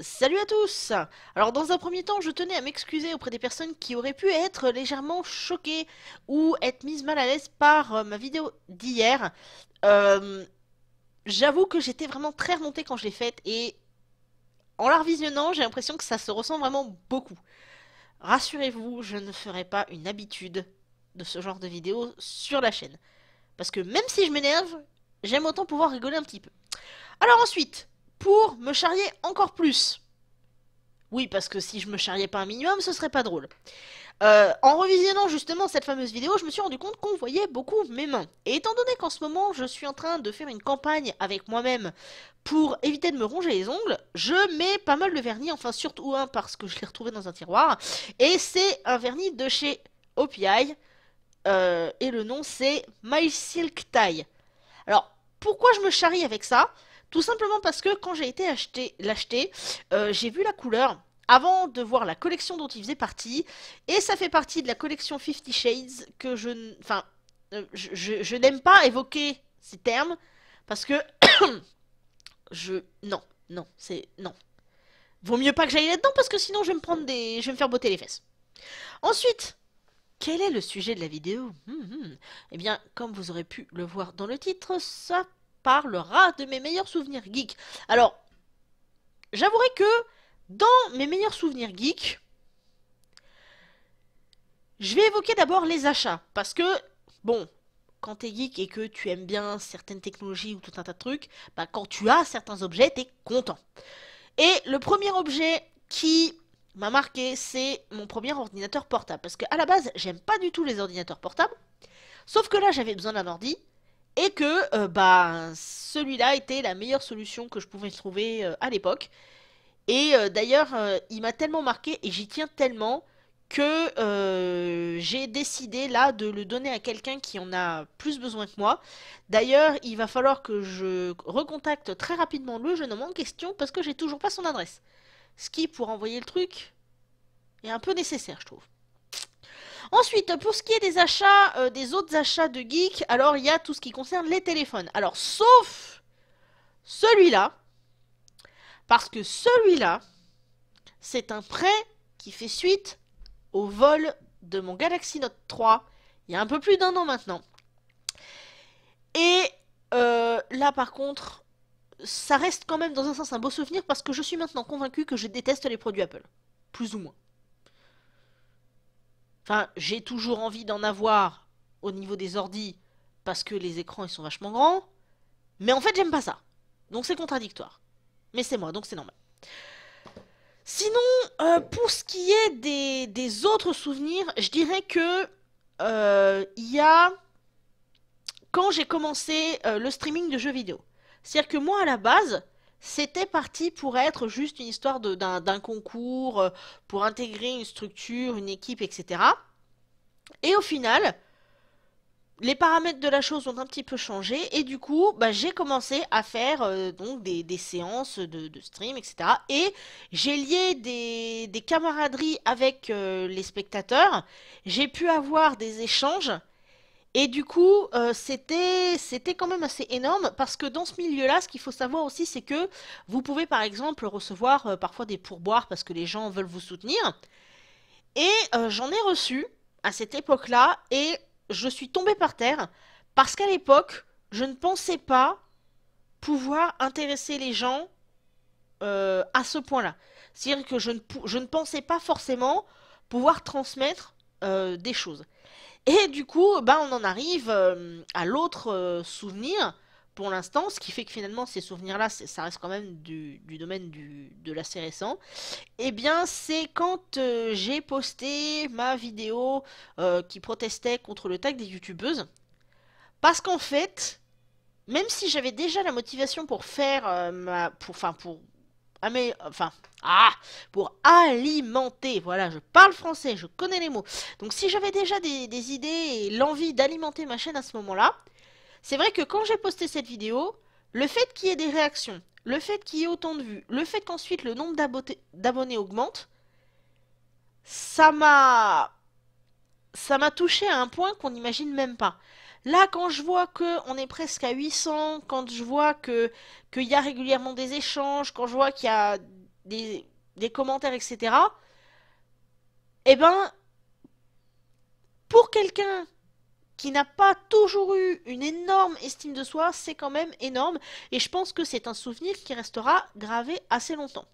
Salut à tous! Alors dans un premier temps, je tenais à m'excuser auprès des personnes qui auraient pu être légèrement choquées ou être mises mal à l'aise par ma vidéo d'hier. Euh, J'avoue que j'étais vraiment très remontée quand je l'ai faite et en la revisionnant, j'ai l'impression que ça se ressent vraiment beaucoup. Rassurez-vous, je ne ferai pas une habitude de ce genre de vidéo sur la chaîne. Parce que même si je m'énerve, j'aime autant pouvoir rigoler un petit peu. Alors ensuite, pour me charrier encore plus. Oui, parce que si je me charriais pas un minimum, ce serait pas drôle. En revisionnant justement cette fameuse vidéo, je me suis rendu compte qu'on voyait beaucoup mes mains. Et étant donné qu'en ce moment, je suis en train de faire une campagne avec moi-même pour éviter de me ronger les ongles, je mets pas mal de vernis, enfin surtout un parce que je l'ai retrouvé dans un tiroir. Et c'est un vernis de chez OPI, et le nom c'est My Silk Tie. Alors, pourquoi je me charrie avec ça? Tout simplement parce que quand j'ai été l'acheter, j'ai vu la couleur avant de voir la collection dont il faisait partie, et ça fait partie de la collection 50 Shades que enfin, je n'aime pas évoquer ces termes, parce que non, non, c'est... Non. Vaut mieux pas que j'aille là-dedans, parce que sinon je vais me faire botter les fesses. Ensuite, quel est le sujet de la vidéo? Eh bien, comme vous aurez pu le voir dans le titre, ça parlera de mes meilleurs souvenirs geeks. Alors, j'avouerai que dans mes meilleurs souvenirs geeks, je vais évoquer d'abord les achats. Parce que, bon, quand t'es geek et que tu aimes bien certaines technologies ou tout un tas de trucs, bah quand tu as certains objets, t'es content. Et le premier objet qui m'a marqué, c'est mon premier ordinateur portable. Parce qu'à la base, j'aime pas du tout les ordinateurs portables. Sauf que là, j'avais besoin d'un ordi. Et que bah, celui-là était la meilleure solution que je pouvais trouver à l'époque. Et d'ailleurs, il m'a tellement marqué et j'y tiens tellement que j'ai décidé là de le donner à quelqu'un qui en a plus besoin que moi. D'ailleurs, il va falloir que je recontacte très rapidement le jeune homme en question parce que j'ai toujours pas son adresse. Ce qui, pour envoyer le truc, est un peu nécessaire, je trouve. Ensuite, pour ce qui est des achats, des autres achats de geek, alors il y a tout ce qui concerne les téléphones. Alors, sauf celui-là, parce que celui-là, c'est un prêt qui fait suite au vol de mon Galaxy Note 3, il y a un peu plus d'un an maintenant. Et là, par contre, ça reste quand même dans un sens un beau souvenir parce que je suis maintenant convaincu que je déteste les produits Apple. Plus ou moins. Enfin, j'ai toujours envie d'en avoir au niveau des ordis parce que les écrans ils sont vachement grands. Mais en fait, j'aime pas ça. Donc c'est contradictoire. Mais c'est moi, donc c'est normal. Sinon, pour ce qui est des autres souvenirs, je dirais que il y a quand j'ai commencé le streaming de jeux vidéo. C'est-à-dire que moi, à la base, c'était parti pour être juste une histoire d'un concours, pour intégrer une structure, une équipe, etc. Et au final, les paramètres de la chose ont un petit peu changé et du coup, bah, j'ai commencé à faire donc des séances de stream, etc. Et j'ai lié des camaraderies avec les spectateurs. J'ai pu avoir des échanges et du coup, c'était quand même assez énorme parce que dans ce milieu-là, ce qu'il faut savoir aussi, c'est que vous pouvez par exemple recevoir parfois des pourboires parce que les gens veulent vous soutenir. Et j'en ai reçu à cette époque-là et je suis tombée par terre parce qu'à l'époque, je ne pensais pas pouvoir intéresser les gens à ce point-là. C'est-à-dire que je ne pensais pas forcément pouvoir transmettre des choses. Et du coup, bah, on en arrive à l'autre souvenir pour l'instant, ce qui fait que finalement ces souvenirs-là, ça reste quand même du domaine de l'assez récent. Eh bien, c'est quand j'ai posté ma vidéo qui protestait contre le tag des youtubeuses. Parce qu'en fait, même si j'avais déjà la motivation pour faire enfin, ah, pour alimenter, voilà, je parle français, je connais les mots. Donc si j'avais déjà des idées et l'envie d'alimenter ma chaîne à ce moment-là, c'est vrai que quand j'ai posté cette vidéo, le fait qu'il y ait des réactions, le fait qu'il y ait autant de vues, le fait qu'ensuite le nombre d'abonnés augmente, ça m'a ça m'a touché à un point qu'on n'imagine même pas. Là, quand je vois que on est presque à 800, quand je vois que qu'il y a régulièrement des échanges, quand je vois qu'il y a des commentaires, etc. Eh ben, pour quelqu'un qui n'a pas toujours eu une énorme estime de soi, c'est quand même énorme. Et je pense que c'est un souvenir qui restera gravé assez longtemps.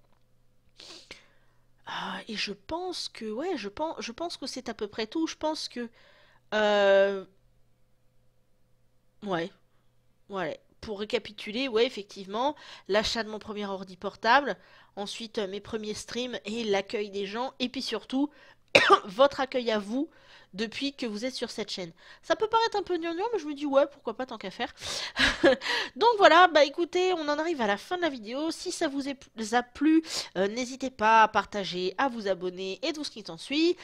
Et je pense que, ouais, je pense que c'est à peu près tout. Je pense que, euh, ouais, ouais. Pour récapituler, ouais, effectivement, l'achat de mon premier ordi portable, ensuite mes premiers streams et l'accueil des gens, et puis surtout, votre accueil à vous depuis que vous êtes sur cette chaîne. Ça peut paraître un peu gnangnan, mais je me dis ouais, pourquoi pas tant qu'à faire. Donc voilà, bah écoutez, on en arrive à la fin de la vidéo. Si ça vous a plu, n'hésitez pas à partager, à vous abonner et tout ce qui s'ensuit.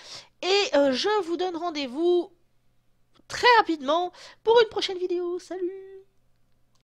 Et je vous donne rendez-vous très rapidement pour une prochaine vidéo. Salut!